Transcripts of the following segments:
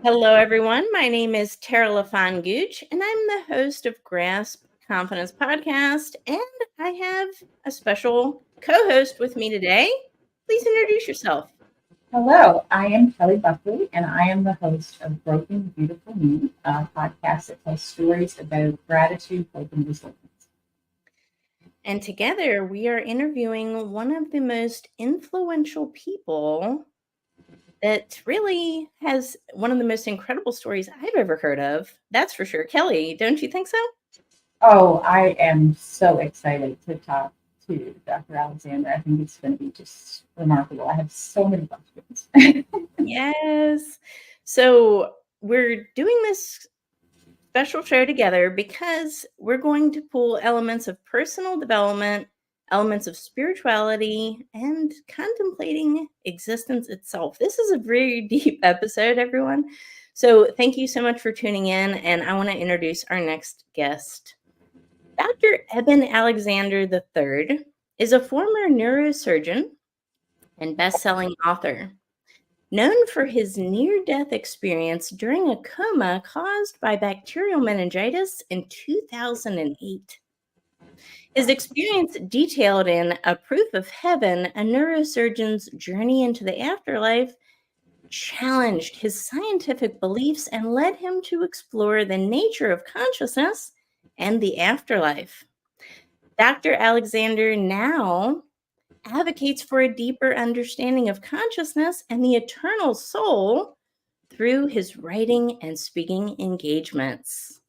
Hello, everyone. My name is Tara LaFon Gooch, and I'm the host of Grasp Confidence Podcast. And I have a special co host with me today. Please introduce yourself. Hello, I am Kelly Buckley, and I am the host of Broken Beautiful Me, a podcast that tells stories about gratitude, hope, and resilience. And together, we are interviewing one of the most influential people that really has one of the most incredible stories I've ever heard of. That's for sure. Kelly, don't you think so? Oh, I am so excited to talk to Dr. Alexander. I think it's going to be just remarkable. I have so many questions. Yes. So, we're doing this special show together because we're going to pull elements of personal development, elements of spirituality, and contemplating existence itself. This is a very deep episode, everyone. So, thank you so much for tuning in. And I want to introduce our next guest. Dr. Eben Alexander III is a former neurosurgeon and best-selling author, known for his near-death experience during a coma caused by bacterial meningitis in 2008. His experience detailed in A Proof of Heaven, a neurosurgeon's journey into the afterlife, challenged his scientific beliefs and led him to explore the nature of consciousness and the afterlife. Dr. Alexander now advocates for a deeper understanding of consciousness and the eternal soul through his writing and speaking engagements.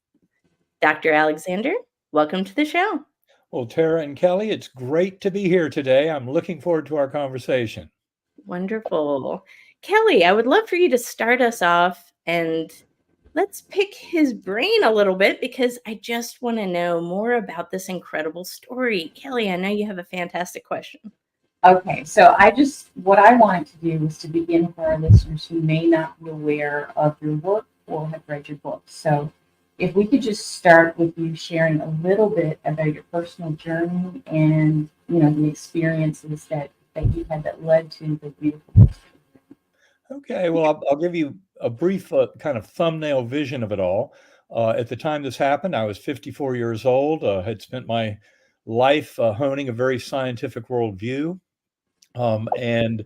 Dr. Alexander, welcome to the show. Well, Tara and Kelly, it's great to be here today. I'm looking forward to our conversation. Wonderful. Kelly, I would love for you to start us off and let's pick his brain a little bit because I just want to know more about this incredible story. Kelly, I know you have a fantastic question. Okay, so what I wanted to do was to begin for our listeners who may not be aware of your work or have read your book. So if we could just start with you sharing a little bit about your personal journey and, the experiences that you had that led to the beautiful book. Okay, well, I'll give you a brief kind of thumbnail vision of it all. At the time this happened, I was 54 years old, had spent my life honing a very scientific worldview, and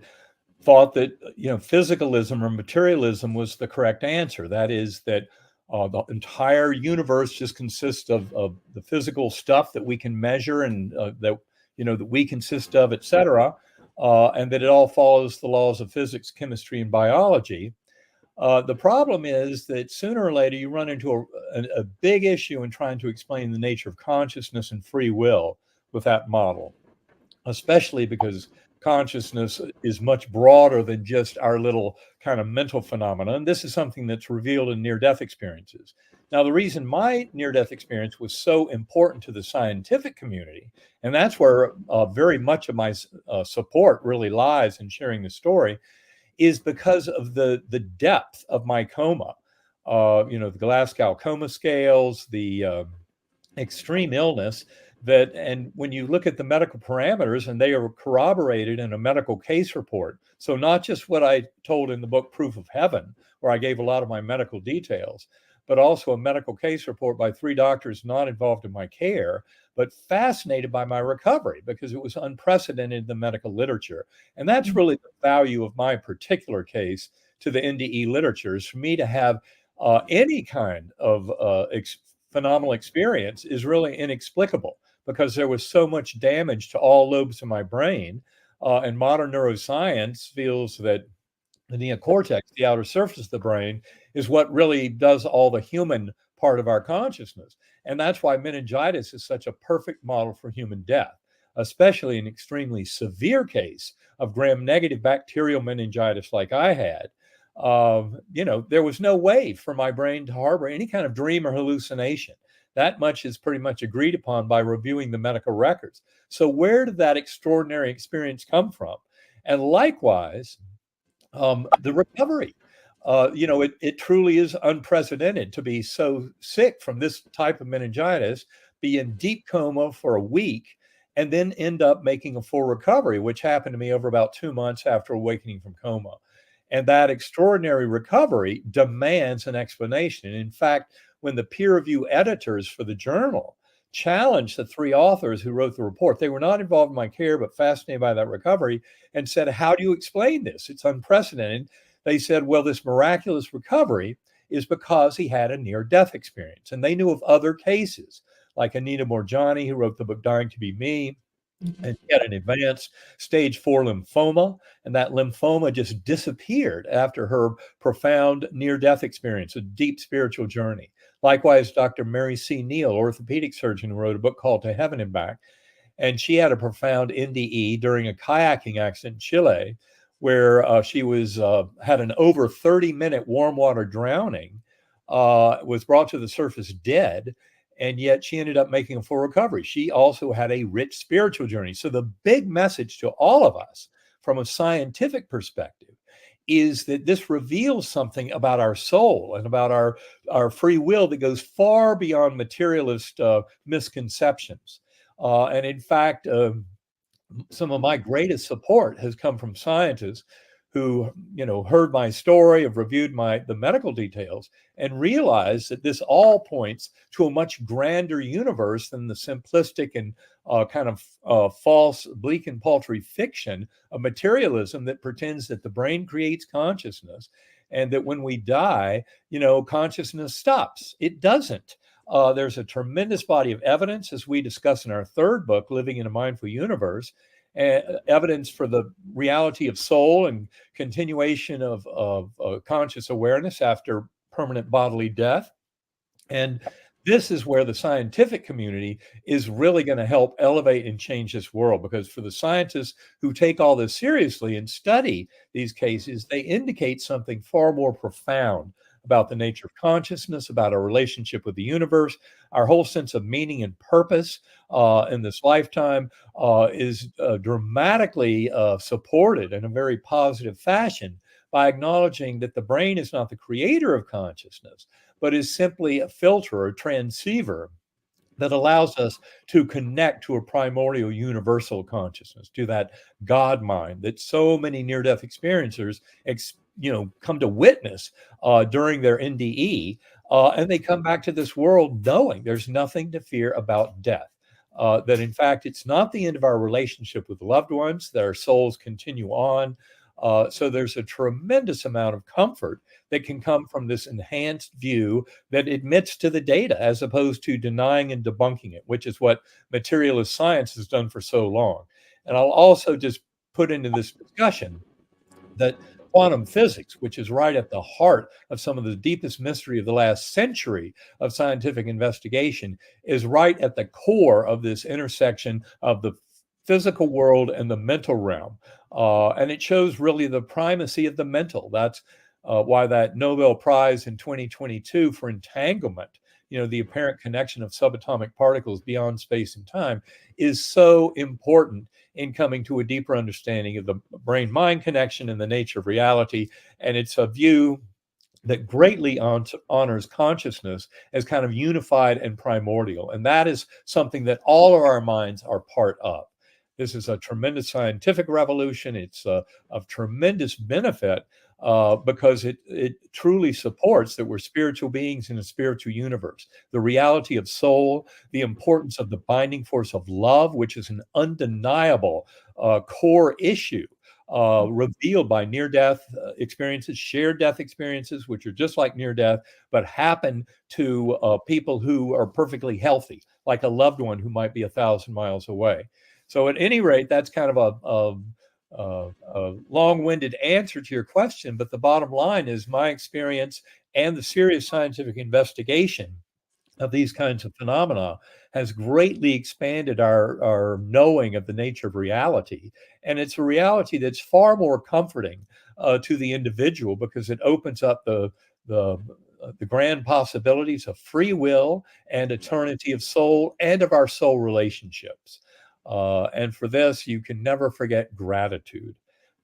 thought that physicalism or materialism was the correct answer. That is that the entire universe just consists of the physical stuff that we can measure and that we consist of, etc., and that it all follows the laws of physics, chemistry, and biology. The problem is that sooner or later you run into a big issue in trying to explain the nature of consciousness and free will with that model, especially because consciousness is much broader than just our little kind of mental phenomena. And this is something that's revealed in near-death experiences. Now, the reason my near-death experience was so important to the scientific community, and that's where very much of my support really lies in sharing the story, is because of the depth of my coma. The Glasgow coma scales, the extreme illness, and when you look at the medical parameters, and they are corroborated in a medical case report, so not just what I told in the book Proof of Heaven, where I gave a lot of my medical details, but also a medical case report by 3 doctors not involved in my care, but fascinated by my recovery because it was unprecedented in the medical literature. And that's really the value of my particular case to the NDE literature, is for me to have any kind of phenomenal experience is really inexplicable, because there was so much damage to all lobes of my brain. And modern neuroscience feels that the neocortex, the outer surface of the brain, is what really does all the human part of our consciousness. And that's why meningitis is such a perfect model for human death, especially an extremely severe case of gram-negative bacterial meningitis like I had. There was no way for my brain to harbor any kind of dream or hallucination. That much is pretty much agreed upon by reviewing the medical records. So where did that extraordinary experience come from? And likewise, the recovery. It truly is unprecedented to be so sick from this type of meningitis, be in deep coma for a week, and then end up making a full recovery, which happened to me over about 2 months after awakening from coma. And that extraordinary recovery demands an explanation. And in fact, when the peer review editors for the journal challenged the three authors who wrote the report, they were not involved in my care, but fascinated by that recovery, and said, "How do you explain this? It's unprecedented." They said, "Well, this miraculous recovery is because he had a near-death experience." And they knew of other cases, like Anita Morjani, who wrote the book Dying to Be Me, and she had an advanced stage 4 lymphoma, and that lymphoma just disappeared after her profound near-death experience, a deep spiritual journey. Likewise, Dr. Mary C. Neal, orthopedic surgeon, who wrote a book called To Heaven and Back, and she had a profound NDE during a kayaking accident in Chile, where she was had an over 30-minute warm water drowning, was brought to the surface dead, and yet she ended up making a full recovery. She also had a rich spiritual journey. So the big message to all of us from a scientific perspective is that this reveals something about our soul and about our free will that goes far beyond materialist misconceptions. And in fact, some of my greatest support has come from scientists who, heard my story, have reviewed the medical details, and realized that this all points to a much grander universe than the simplistic and kind of false, bleak and paltry fiction of materialism that pretends that the brain creates consciousness and that when we die, consciousness stops. It doesn't. There's a tremendous body of evidence, as we discuss in our third book, Living in a Mindful Universe, evidence for the reality of soul and continuation of conscious awareness after permanent bodily death. And this is where the scientific community is really going to help elevate and change this world, because for the scientists who take all this seriously and study these cases, they indicate something far more profound about the nature of consciousness, about our relationship with the universe. Our whole sense of meaning and purpose in this lifetime is dramatically supported in a very positive fashion by acknowledging that the brain is not the creator of consciousness, but is simply a filter or transceiver that allows us to connect to a primordial universal consciousness, to that God mind that so many near-death experiencers come to witness during their NDE, and they come back to this world knowing there's nothing to fear about death. That in fact, it's not the end of our relationship with loved ones, that our souls continue on. So there's a tremendous amount of comfort that can come from this enhanced view that admits to the data as opposed to denying and debunking it, which is what materialist science has done for so long. And I'll also just put into this discussion that quantum physics, which is right at the heart of some of the deepest mystery of the last century of scientific investigation, is right at the core of this intersection of the physical world and the mental realm. And it shows really the primacy of the mental. That's why that Nobel Prize in 2022 for entanglement, the apparent connection of subatomic particles beyond space and time, is so important in coming to a deeper understanding of the brain-mind connection and the nature of reality. And it's a view that greatly honors consciousness as kind of unified and primordial. And that is something that all of our minds are part of. This is a tremendous scientific revolution. It's of tremendous benefit because it truly supports that we're spiritual beings in a spiritual universe. The reality of soul, the importance of the binding force of love, which is an undeniable core issue revealed by near-death experiences, shared death experiences, which are just like near-death, but happen to people who are perfectly healthy, like a loved one who might be 1,000 miles away. So at any rate, that's kind of a long-winded answer to your question, but the bottom line is my experience and the serious scientific investigation of these kinds of phenomena has greatly expanded our knowing of the nature of reality. And it's a reality that's far more comforting to the individual because it opens up the grand possibilities of free will and eternity of soul and of our soul relationships. And for this, you can never forget gratitude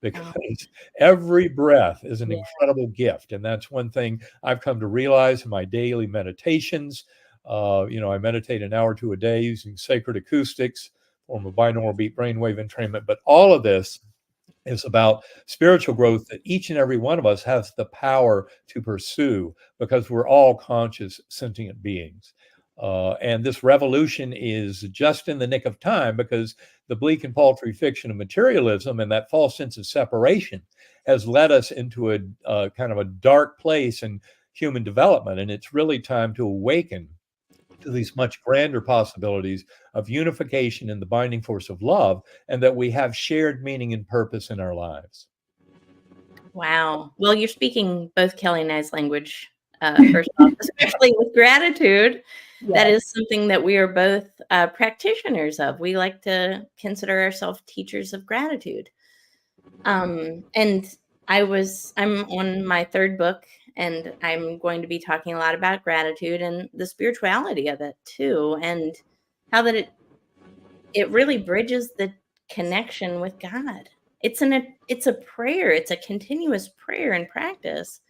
because every breath is an incredible gift. And that's one thing I've come to realize in my daily meditations. I meditate an hour to a day using sacred acoustics, form of binaural beat brainwave entrainment. But all of this It's about spiritual growth that each and every one of us has the power to pursue because we're all conscious, sentient beings. And this revolution is just in the nick of time because the bleak and paltry fiction of materialism and that false sense of separation has led us into a kind of a dark place in human development. And it's really time to awaken to these much grander possibilities of unification and the binding force of love, and that we have shared meaning and purpose in our lives. Wow. Well, you're speaking both Kelly and I's language, first off, especially with gratitude. That Yes. is something that we are both practitioners of. We like to consider ourselves teachers of gratitude. And I'm on my third book, and I'm going to be talking a lot about gratitude and the spirituality of it too, and how that it really bridges the connection with God. It's a prayer. It's a continuous prayer and practice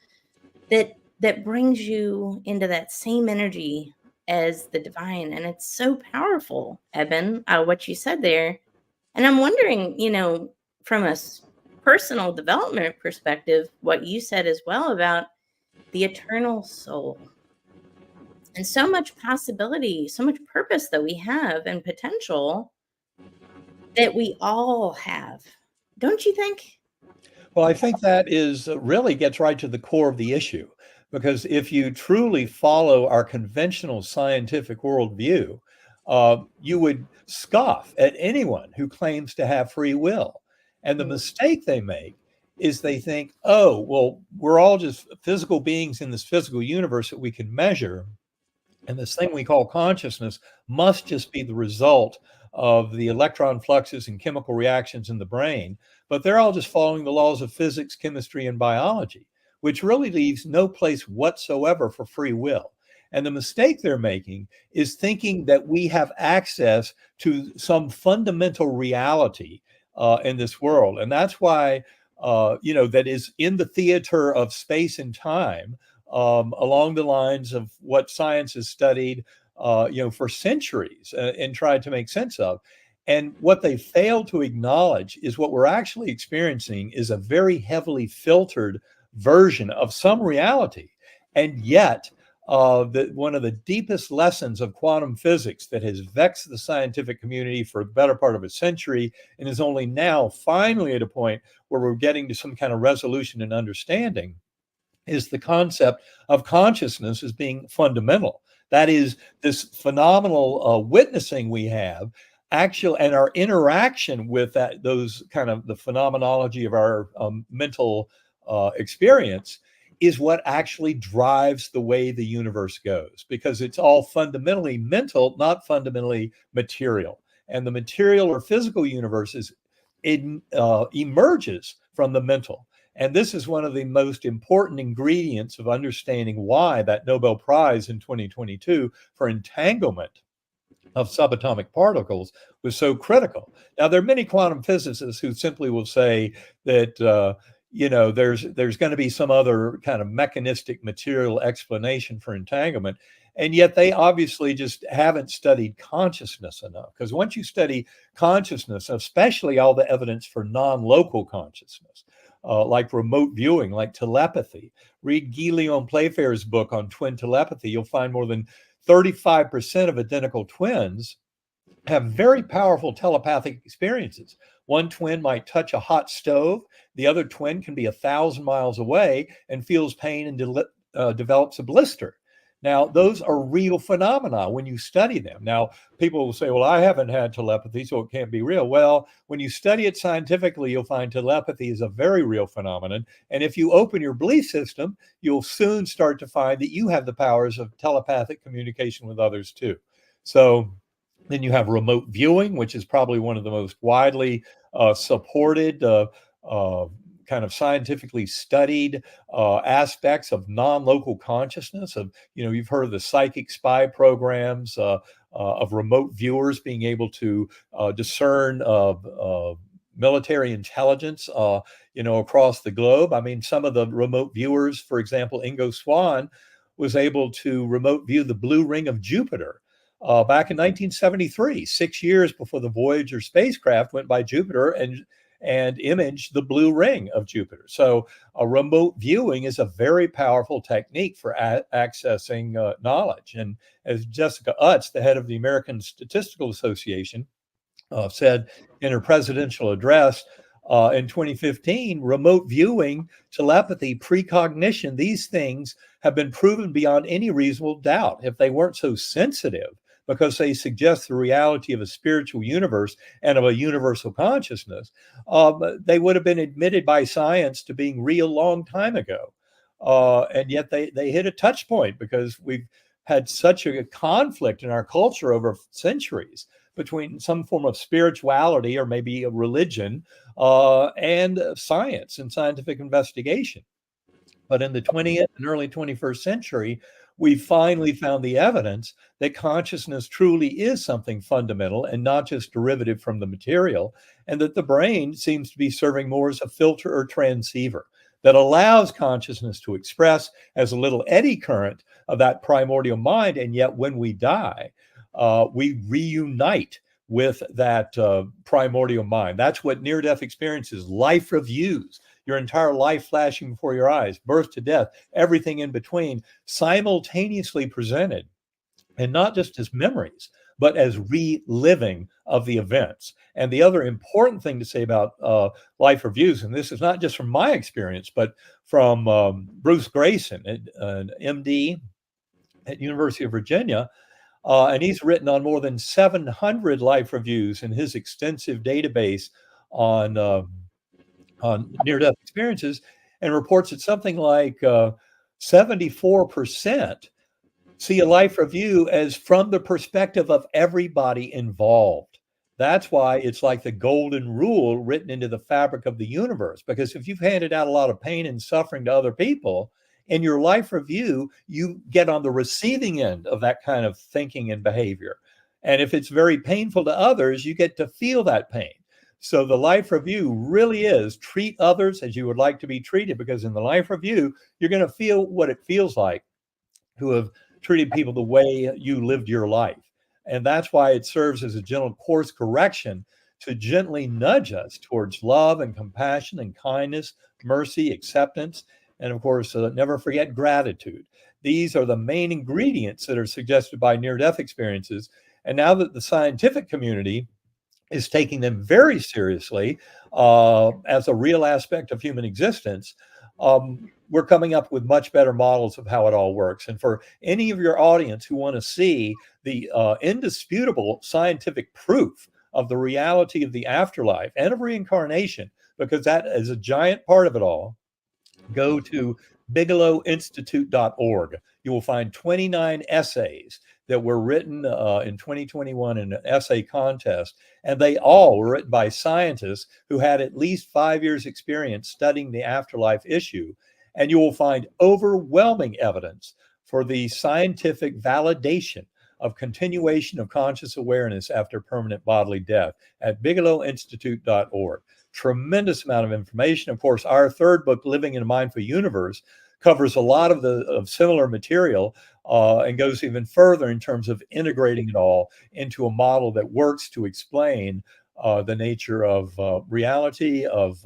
that brings you into that same energy as the divine, and it's so powerful, Eben, what you said there. And I'm wondering, from a personal development perspective, what you said as well about the eternal soul and so much possibility, so much purpose that we have and potential that we all have. Don't you think? Well, I think that is really gets right to the core of the issue, because if you truly follow our conventional scientific worldview, you would scoff at anyone who claims to have free will. And the mistake they make is they think, oh, well, we're all just physical beings in this physical universe that we can measure. And this thing we call consciousness must just be the result of the electron fluxes and chemical reactions in the brain. But they're all just following the laws of physics, chemistry, and biology, which really leaves no place whatsoever for free will. And the mistake they're making is thinking that we have access to some fundamental reality in this world. And that's why, that is in the theater of space and time, along the lines of what science has studied, for centuries and tried to make sense of. And what they fail to acknowledge is what we're actually experiencing is a very heavily filtered version of some reality. And yet, one of the deepest lessons of quantum physics that has vexed the scientific community for the better part of a century and is only now finally at a point where we're getting to some kind of resolution and understanding is the concept of consciousness as being fundamental. That is, this phenomenal witnessing we have, actual, and our interaction with those kind of the phenomenology of our mental experience is what actually drives the way the universe goes, because it's all fundamentally mental, not fundamentally material. And the material or physical universe emerges from the mental. And this is one of the most important ingredients of understanding why that Nobel Prize in 2022 for entanglement of subatomic particles was so critical. Now, there are many quantum physicists who simply will say that, there's going to be some other kind of mechanistic material explanation for entanglement. And yet they obviously just haven't studied consciousness enough. Because once you study consciousness, especially all the evidence for non-local consciousness, like remote viewing, like telepathy. Read Guillaume Playfair's book on twin telepathy. You'll find more than 35% of identical twins have very powerful telepathic experiences. One twin might touch a hot stove. The other twin can be 1,000 miles away and feels pain and develops a blister. Now, those are real phenomena when you study them. Now, people will say, well, I haven't had telepathy, so it can't be real. Well, when you study it scientifically, you'll find telepathy is a very real phenomenon. And if you open your belief system, you'll soon start to find that you have the powers of telepathic communication with others too. So then you have remote viewing, which is probably one of the most widely supported kind of scientifically studied aspects of non-local consciousness. You've heard of the psychic spy programs of remote viewers being able to discern military intelligence, across the globe. I mean, some of the remote viewers, for example, Ingo Swann was able to remote view the blue ring of Jupiter back in 1973, 6 years before the Voyager spacecraft went by Jupiter, and image the blue ring of Jupiter. So a remote viewing is a very powerful technique for accessing knowledge. And as Jessica Utz, the head of the American Statistical Association, said in her presidential address in 2015, remote viewing, telepathy, precognition, these things have been proven beyond any reasonable doubt. If they weren't so sensitive, because they suggest the reality of a spiritual universe and of a universal consciousness, they would have been admitted by science to being real long time ago. And yet they hit a touch point because we've had such a conflict in our culture over centuries between some form of spirituality or maybe a religion and science and scientific investigation. But in the 20th and early 21st century, we finally found the evidence that consciousness truly is something fundamental and not just derivative from the material, and that the brain seems to be serving more as a filter or transceiver that allows consciousness to express as a little eddy current of that primordial mind. And yet when we die, we reunite with that primordial mind. That's what near-death experience is. Life reviews, your entire life flashing before your eyes, birth to death, everything in between, simultaneously presented, and not just as memories, but as reliving of the events. And the other important thing to say about life reviews, and this is not just from my experience, but from Bruce Grayson, an MD at University of Virginia, and he's written on more than 700 life reviews in his extensive database on near-death experiences, and reports that something like 74% see a life review as from the perspective of everybody involved. That's why it's like the golden rule written into the fabric of the universe. Because if you've handed out a lot of pain and suffering to other people, in your life review, you get on the receiving end of that kind of thinking and behavior. And if it's very painful to others, you get to feel that pain. So the life review really is treat others as you would like to be treated, because in the life review, you're going to feel what it feels like to have treated people the way you lived your life. And that's why it serves as a gentle course correction to gently nudge us towards love and compassion and kindness, mercy, acceptance, and of course, never forget gratitude. These are the main ingredients that are suggested by near-death experiences. And now that the scientific community is taking them very seriously as a real aspect of human existence, we're coming up with much better models of how it all works. And for any of your audience who want to see the indisputable scientific proof of the reality of the afterlife and of reincarnation, because that is a giant part of it all, go to bigelowinstitute.org. You will find 29 essays that were written in 2021 in an essay contest, and they all were written by scientists who had at least 5 years experience studying the afterlife issue. And you will find overwhelming evidence for the scientific validation of continuation of conscious awareness after permanent bodily death at bigelowinstitute.org. Tremendous amount of information. Of course, our third book, Living in a Mindful Universe, covers a lot of similar material and goes even further in terms of integrating it all into a model that works to explain the nature of reality, of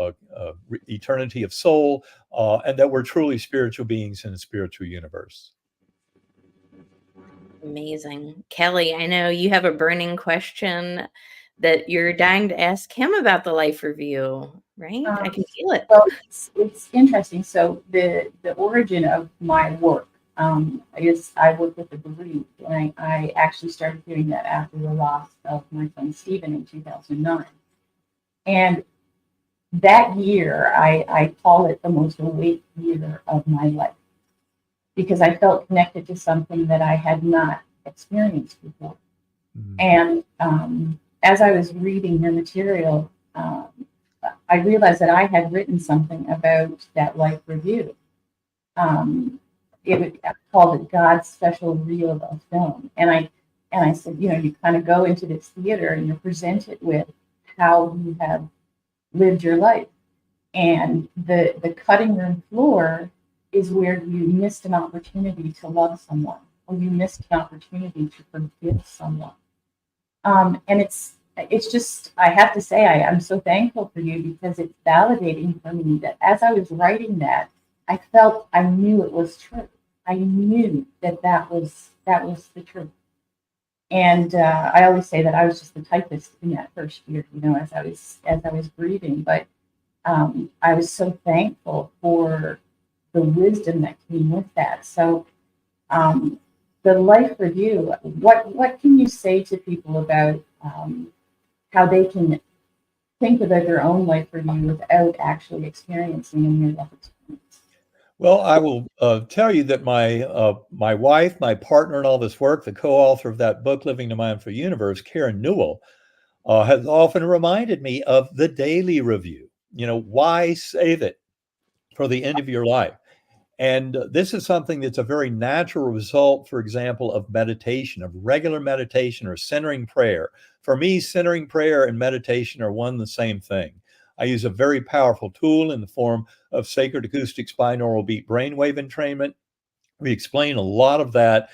eternity of soul, and that we're truly spiritual beings in a spiritual universe. Amazing. Kelly, I know you have a burning question that you're dying to ask him about the life review, right? I can feel it. Well, it's interesting. So the origin of my work is I work with the bereaved, and I actually started doing that after the loss of my son Stephen in 2009. And that year, I call it the most awake year of my life, because I felt connected to something that I had not experienced before. Mm-hmm. And as I was reading your material, I realized that I had written something about that life review. I called it God's special reel of film. And I said, you kind of go into this theater and you're presented with how you have lived your life. And the cutting room floor is where you missed an opportunity to love someone, or you missed an opportunity to forgive someone. And it's just, I have to say, I'm so thankful for you, because it's validating for me that as I was writing that, I knew it was true. I knew that was the truth. And I always say that I was just the typist in that first year, as I was grieving. But I was so thankful for the wisdom that came with that. So the life review, what can you say to people about how they can think about their own life review without actually experiencing a near-death experience? Well, I will tell you that my wife, my partner in all this work, the co-author of that book, Living the Mindful Universe, Karen Newell, has often reminded me of the daily review. Why save it for the end of your life? And this is something that's a very natural result, for example, of meditation, of regular meditation or centering prayer. For me, centering prayer and meditation are one and the same thing. I use a very powerful tool in the form of sacred acoustic binaural beat brainwave entrainment. We explain a lot of that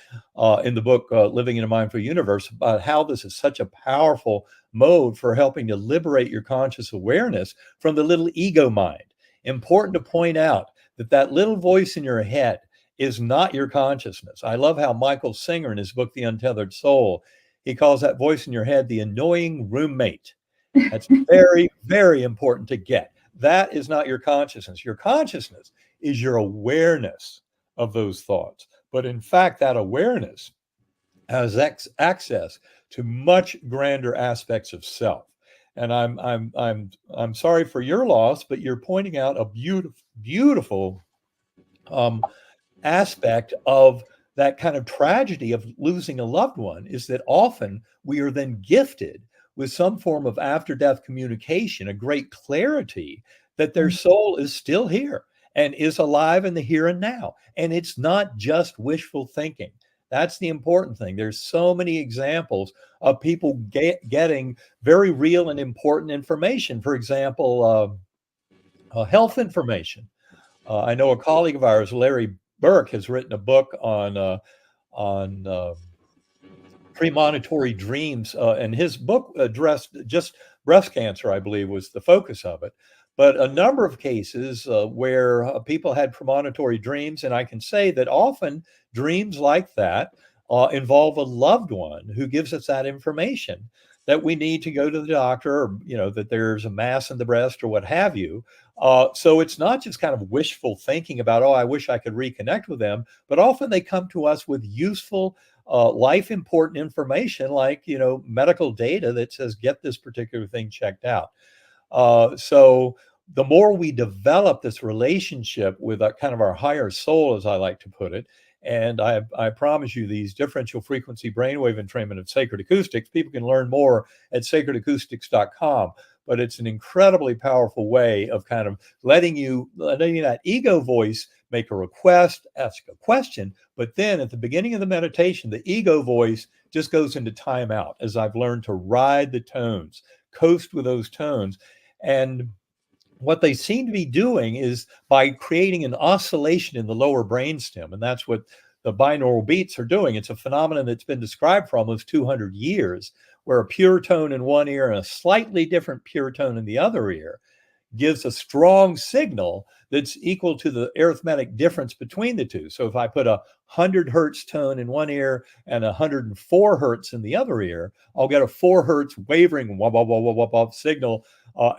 in the book, Living in a Mindful Universe, about how this is such a powerful mode for helping to liberate your conscious awareness from the little ego mind. Important to point out that little voice in your head is not your consciousness. I love how Michael Singer, in his book, The Untethered Soul, he calls that voice in your head the annoying roommate. That's very, very important to get. That is not your consciousness. Your consciousness is your awareness of those thoughts. But in fact, that awareness has access to much grander aspects of self. And I'm sorry for your loss, but you're pointing out a beautiful aspect of that kind of tragedy of losing a loved one, is that often we are then gifted with some form of after-death communication, a great clarity that their soul is still here and is alive in the here and now. And it's not just wishful thinking. That's the important thing. There's so many examples of people getting very real and important information. For example, health information. I know a colleague of ours, Larry Burke, has written a book on premonitory dreams, and his book addressed just breast cancer, I believe, was the focus of it. But a number of cases where people had premonitory dreams, and I can say that often dreams like that involve a loved one who gives us that information that we need to go to the doctor, or that there's a mass in the breast or what have you. So it's not just kind of wishful thinking about, oh, I wish I could reconnect with them, but often they come to us with useful life important information, like medical data that says get this particular thing checked out. So the more we develop this relationship with kind of our higher soul, as I like to put it, and I promise you, these differential frequency brainwave entrainment of sacred acoustics, people can learn more at sacredacoustics.com. But it's an incredibly powerful way of kind of letting that ego voice make a request, ask a question, but then at the beginning of the meditation, the ego voice just goes into timeout, as I've learned to ride the tones, coast with those tones. And what they seem to be doing is by creating an oscillation in the lower brainstem, and that's what the binaural beats are doing. It's a phenomenon that's been described for almost 200 years, where a pure tone in one ear and a slightly different pure tone in the other ear gives a strong signal that's equal to the arithmetic difference between the two. So if I put 100 hertz tone in one ear and 104 hertz in the other ear, I'll get a 4 hertz wavering wah, wah, wah, wah, wah, wah, signal.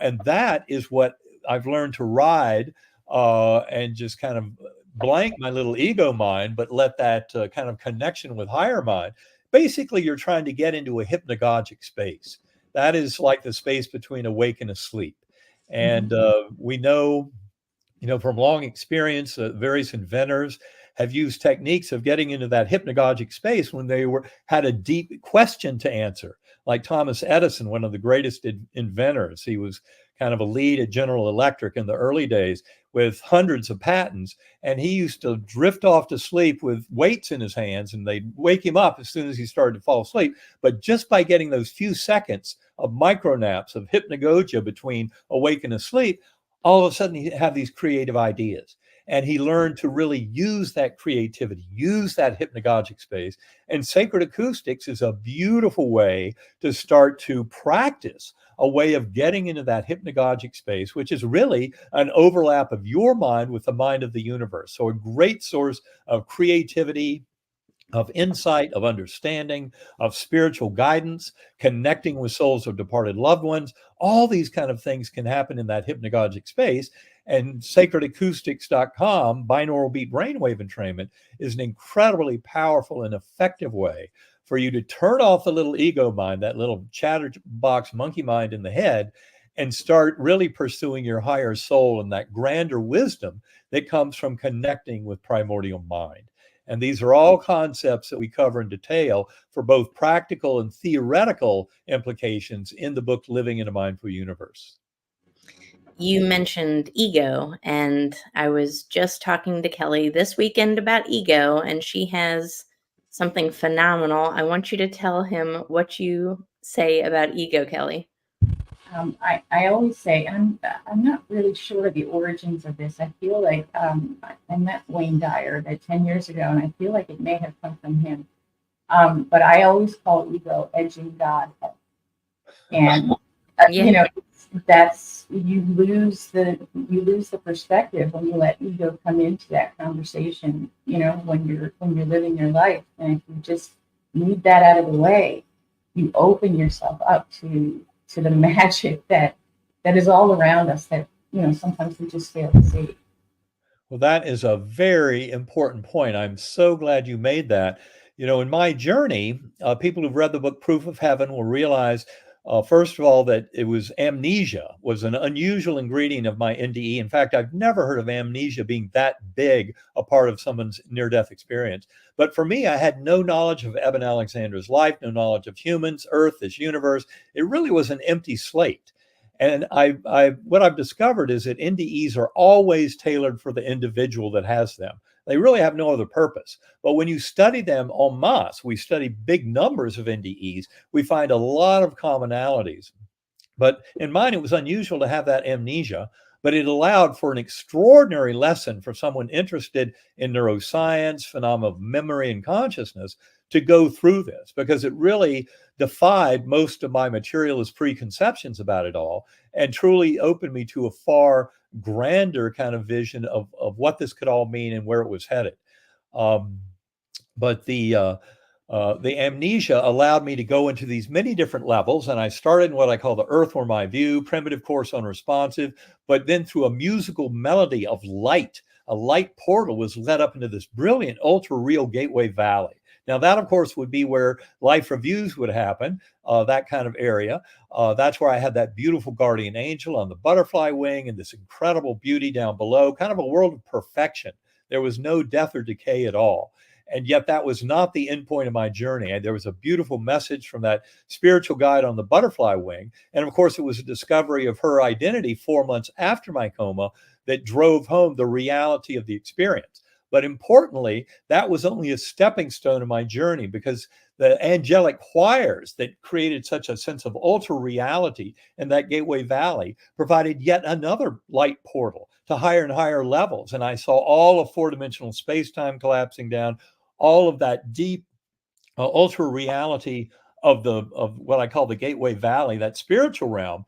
And that is what I've learned to ride and just kind of blank my little ego mind, but let that kind of connection with higher mind. Basically, you're trying to get into a hypnagogic space. That is like the space between awake and asleep. And we know, from long experience, various inventors have used techniques of getting into that hypnagogic space when they had a deep question to answer. Like Thomas Edison, one of the greatest inventors. He was kind of a lead at General Electric in the early days with hundreds of patents. And he used to drift off to sleep with weights in his hands, and they'd wake him up as soon as he started to fall asleep. But just by getting those few seconds of micro naps of hypnagogia between awake and asleep, all of a sudden he'd have these creative ideas. And he learned to really use that creativity, use that hypnagogic space. And sacred acoustics is a beautiful way to start to practice a way of getting into that hypnagogic space, which is really an overlap of your mind with the mind of the universe. So a great source of creativity, of insight, of understanding, of spiritual guidance, connecting with souls of departed loved ones. All these kind of things can happen in that hypnagogic space. And sacredacoustics.com, binaural beat brainwave entrainment, is an incredibly powerful and effective way for you to turn off the little ego mind, that little chatterbox monkey mind in the head, and start really pursuing your higher soul and that grander wisdom that comes from connecting with primordial mind. And these are all concepts that we cover in detail for both practical and theoretical implications in the book, Living in a Mindful Universe. You mentioned ego, and I was just talking to Kelly this weekend about ego, and she has something phenomenal. I want you to tell him what you say about ego, Kelly. I always say I'm not really sure the origins of this. I feel like I met Wayne Dyer 10 years ago, and I feel like it may have come from him. But I always call ego edging God, and Yeah. that's you lose the perspective when you let ego come into that conversation. When you're living your life, and if you just need that out of the way, you open yourself up to the magic that is all around us that sometimes we just fail to see. Well, that is a very important point. I'm so glad you made that. In my journey, people who've read the book Proof of Heaven will realize, first of all, that it was amnesia was an unusual ingredient of my NDE. In fact, I've never heard of amnesia being that big a part of someone's near-death experience. But for me, I had no knowledge of Eben Alexander's life, no knowledge of humans, Earth, this universe. It really was an empty slate. And what I've discovered is that NDEs are always tailored for the individual that has them. They really have no other purpose. But when you study them en masse, we study big numbers of NDEs, we find a lot of commonalities. But in mine, it was unusual to have that amnesia, but it allowed for an extraordinary lesson for someone interested in neuroscience, phenomena of memory and consciousness to go through this, because it really defied most of my materialist preconceptions about it all and truly opened me to a far grander kind of vision of what this could all mean and where it was headed. But the amnesia allowed me to go into these many different levels, and I started in what I call the Earthworm Eye View, primitive, coarse, unresponsive, but then through a musical melody of light, a light portal was led up into this brilliant, ultra-real Gateway Valley. Now, that, of course, would be where life reviews would happen, that kind of area. That's where I had that beautiful guardian angel on the butterfly wing and this incredible beauty down below, kind of a world of perfection. There was no death or decay at all. And yet that was not the end point of my journey. There was a beautiful message from that spiritual guide on the butterfly wing. And of course, it was a discovery of her identity 4 months after my coma that drove home the reality of the experience. But importantly, that was only a stepping stone of my journey, because the angelic choirs that created such a sense of ultra reality in that Gateway Valley provided yet another light portal to higher and higher levels. And I saw all of four-dimensional space-time collapsing down, all of that deep ultra reality of what I call the Gateway Valley, that spiritual realm,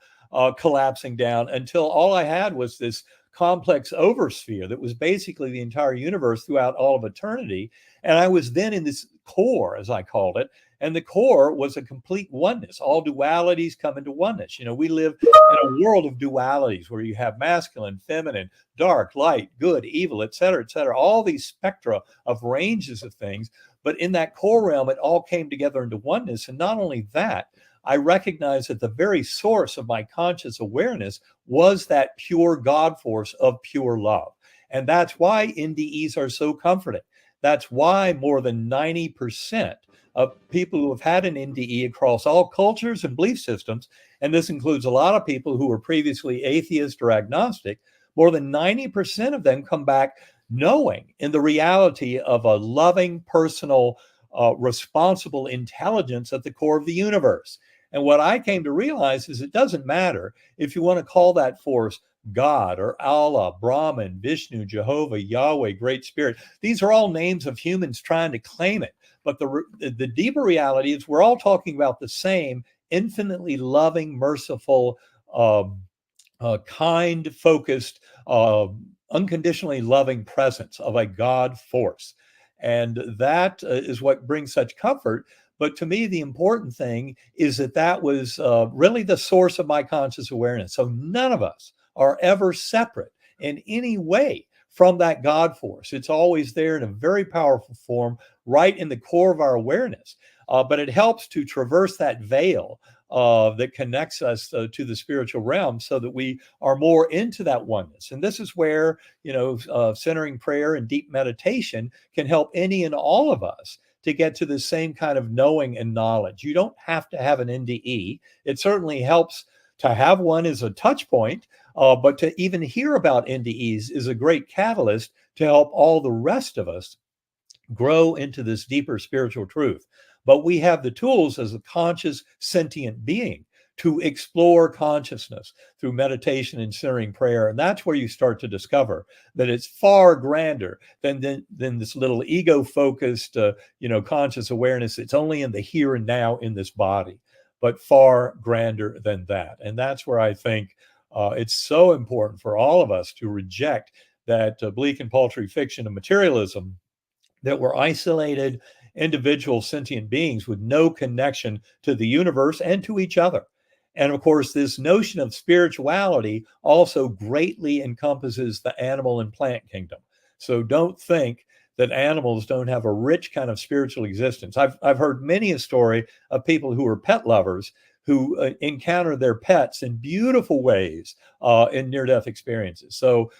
collapsing down, until all I had was this complex oversphere that was basically the entire universe throughout all of eternity. And I was then in this core, as I called it, and the core was a complete oneness. All dualities come into oneness. We live in a world of dualities where you have masculine, feminine, dark, light, good, evil, et cetera, all these spectra of ranges of things. But in that core realm, it all came together into oneness. And not only that, I recognized that the very source of my conscious awareness was that pure God force of pure love. And that's why NDEs are so comforting. That's why more than 90% of people who have had an NDE across all cultures and belief systems, and this includes a lot of people who were previously atheist or agnostic, more than 90% of them come back knowing in the reality of a loving, personal, responsible intelligence at the core of the universe. And what I came to realize is it doesn't matter if you want to call that force God or Allah, Brahman, Vishnu, Jehovah, Yahweh, Great Spirit. These are all names of humans trying to claim it. But the deeper reality is we're all talking about the same infinitely loving, merciful, kind, focused, unconditionally loving presence of a God force. And that is what brings such comfort. But to me, the important thing is that that was really the source of my conscious awareness. So none of us are ever separate in any way from that God force. It's always there in a very powerful form, right in the core of our awareness. But it helps to traverse that veil that connects us to the spiritual realm so that we are more into that oneness. And this is where, centering prayer and deep meditation can help any and all of us to get to the same kind of knowing and knowledge. You don't have to have an NDE. It certainly helps to have one as a touch point, but to even hear about NDEs is a great catalyst to help all the rest of us grow into this deeper spiritual truth. But we have the tools as a conscious, sentient being to explore consciousness through meditation and centering prayer. And that's where you start to discover that it's far grander than this little ego-focused, conscious awareness. It's only in the here and now in this body, but far grander than that. And that's where I think it's so important for all of us to reject that bleak and paltry fiction of materialism, that we're isolated individual sentient beings with no connection to the universe and to each other. And of course, this notion of spirituality also greatly encompasses the animal and plant kingdom. So don't think that animals don't have a rich kind of spiritual existence. I've heard many a story of people who are pet lovers who encounter their pets in beautiful ways in near-death experiences. So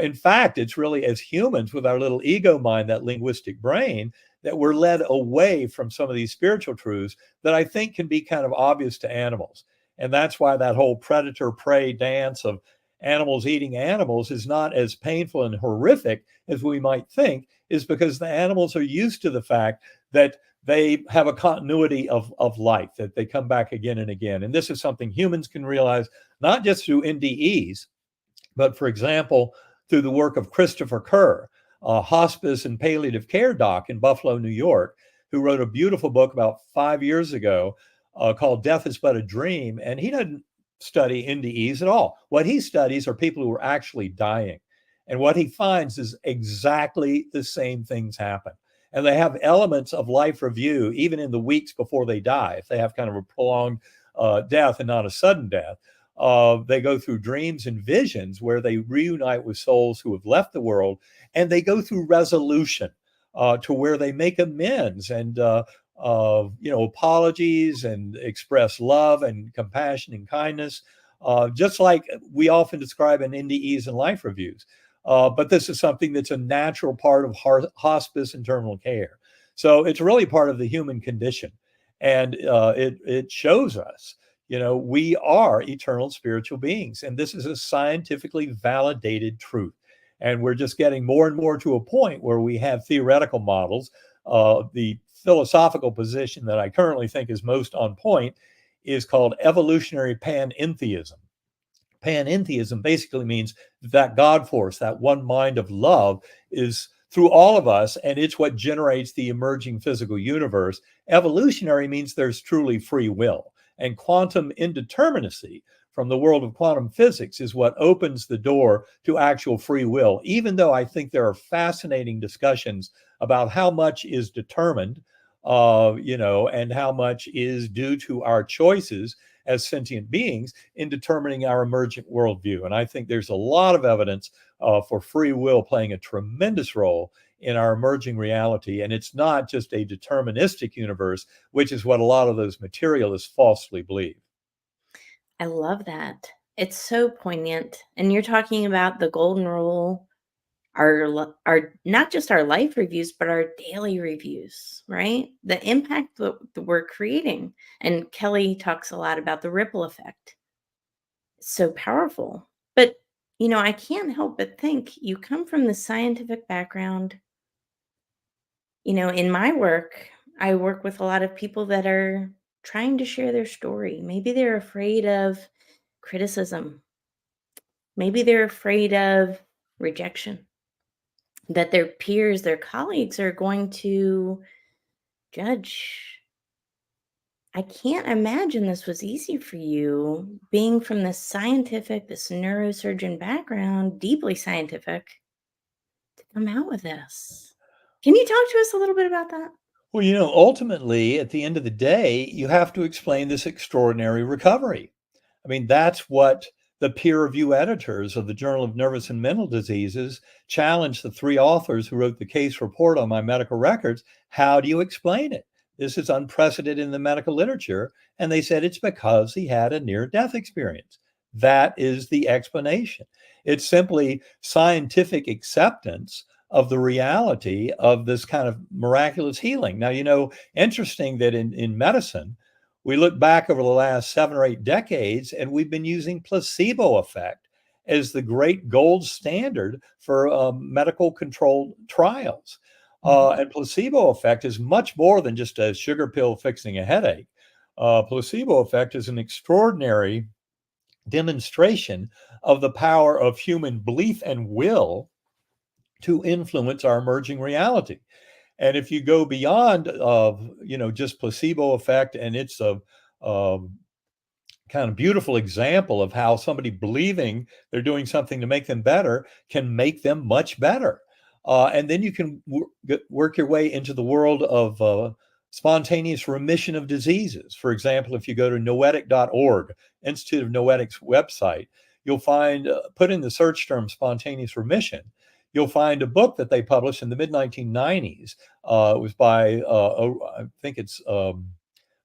in fact, it's really as humans with our little ego mind, that linguistic brain, that we're led away from some of these spiritual truths that I think can be kind of obvious to animals. And that's why that whole predator-prey dance of animals eating animals is not as painful and horrific as we might think, is because the animals are used to the fact that they have a continuity of life, that they come back again and again. And this is something humans can realize, not just through NDEs, but for example, through the work of Christopher Kerr, a hospice and palliative care doc in Buffalo, New York, who wrote a beautiful book about 5 years ago called Death is But a Dream. And he doesn't study NDEs at all. What he studies are people who are actually dying. And what he finds is exactly the same things happen. And they have elements of life review even in the weeks before they die, if they have kind of a prolonged death and not a sudden death. They go through dreams and visions where they reunite with souls who have left the world, and they go through resolution to where they make amends and apologies and express love and compassion and kindness, just like we often describe in NDEs and life reviews. But this is something that's a natural part of hospice and terminal care. So it's really part of the human condition. And it shows us, we are eternal spiritual beings. And this is a scientifically validated truth. And we're just getting more and more to a point where we have theoretical models. The philosophical position that I currently think is most on point is called evolutionary panentheism. Panentheism basically means that God force, that one mind of love, is through all of us, and it's what generates the emerging physical universe. Evolutionary means there's truly free will, and quantum indeterminacy from the world of quantum physics is what opens the door to actual free will, even though I think there are fascinating discussions about how much is determined, and how much is due to our choices as sentient beings in determining our emergent worldview. And I think there's a lot of evidence for free will playing a tremendous role in our emerging reality. And it's not just a deterministic universe, which is what a lot of those materialists falsely believe. I love that. It's so poignant. And you're talking about the golden rule, our not just our life reviews, but our daily reviews, right? The impact that we're creating. And Kelly talks a lot about the ripple effect. It's so powerful. But, I can't help but think you come from the scientific background. In my work, I work with a lot of people that are trying to share their story. Maybe they're afraid of criticism. Maybe they're afraid of rejection, that their peers, their colleagues are going to judge. I can't imagine this was easy for you, being from this neurosurgeon background, deeply scientific, to come out with this. Can you talk to us a little bit about that? Well, ultimately, at the end of the day, you have to explain this extraordinary recovery. I mean, that's what the peer review editors of the Journal of Nervous and Mental Diseases challenged the three authors who wrote the case report on my medical records. How do you explain it? This is unprecedented in the medical literature. And they said it's because he had a near death experience. That is the explanation. It's simply scientific acceptance of the reality of this kind of miraculous healing. Now, interesting that in medicine, we look back over the last 7 or 8 decades, and we've been using placebo effect as the great gold standard for medical controlled trials. And placebo effect is much more than just a sugar pill fixing a headache. Placebo effect is an extraordinary demonstration of the power of human belief and will to influence our emerging reality. And if you go beyond, just placebo effect, and it's a kind of beautiful example of how somebody believing they're doing something to make them better can make them much better. And then you can work your way into the world of spontaneous remission of diseases. For example, if you go to noetic.org, Institute of Noetic's website, you'll find, put in the search term spontaneous remission, you'll find a book that they published in the mid-1990s. It was by, I think it's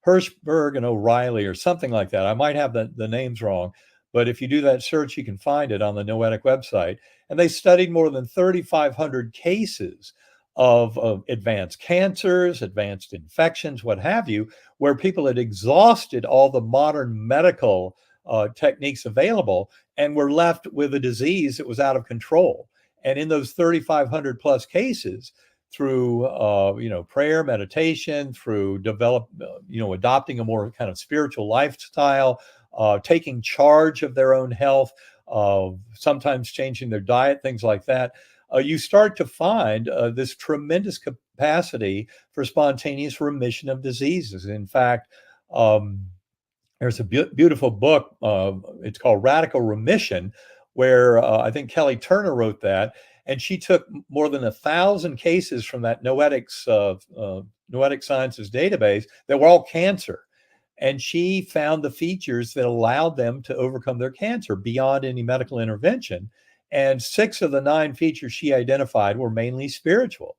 Hirschberg and O'Reilly or something like that. I might have the names wrong, but if you do that search, you can find it on the Noetic website. And they studied more than 3,500 cases of advanced cancers, advanced infections, what have you, where people had exhausted all the modern medical techniques available and were left with a disease that was out of control. And in those 3,500 plus cases, through prayer, meditation, through adopting a more kind of spiritual lifestyle, taking charge of their own health, sometimes changing their diet, things like that, you start to find this tremendous capacity for spontaneous remission of diseases. In fact, there's a beautiful book. It's called Radical Remission, where I think Kelly Turner wrote that. And she took more than 1,000 cases from that Noetic Sciences database that were all cancer. And she found the features that allowed them to overcome their cancer beyond any medical intervention. And 6 of the 9 features she identified were mainly spiritual,